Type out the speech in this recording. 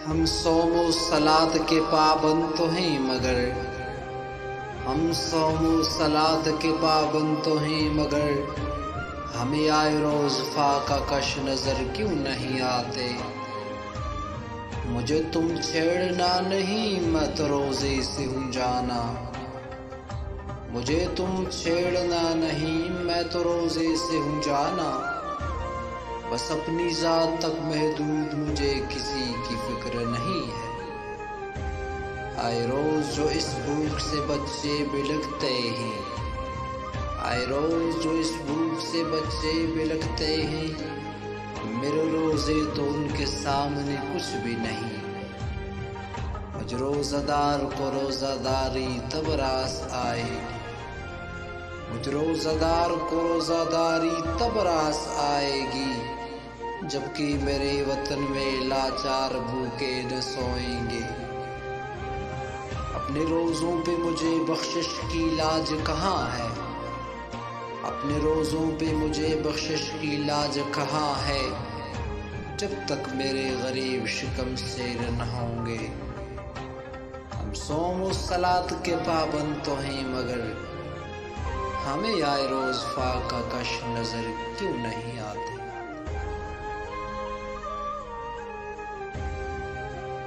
ہم صوم و صلات کے پابند تو ہیں مگر مگر ہمیں آئے روز فاقہ کش نظر کیوں نہیں آتے؟ مجھے تم چھیڑنا نہیں، میں تو روزے سے ہوں جانا، مجھے تم چھیڑنا نہیں، میں تو روزے سے ہوں جانا، بس اپنی ذات تک محدود مجھے کسی کی فکر نہیں ہے۔ آئے روز جو اس بھوک سے بچے بلکتے ہیں، آئے روز جو اس بھوک سے بچے بلکتے ہیں، میرے روزے تو ان کے سامنے کچھ بھی نہیں۔ مجھ روزہ دار کو روزہ داری تب راس آئے گی، مجھ روزہ دار کو روزہ داری تب راس آئے گی، جبکہ میرے وطن میں لاچار بھوکے نہ سوئیں گے۔ اپنے روزوں پہ مجھے بخشش کی لاج کہاں ہے؟ اپنے روزوں پہ مجھے بخشش کی لاج کہاں ہے؟ جب تک میرے غریب شکم سیر نہ ہوں گے۔ ہم صوم و صلات کے پابند تو ہیں مگر ہمیں آئے روز فاقہ کش نظر کیوں نہیں آتے؟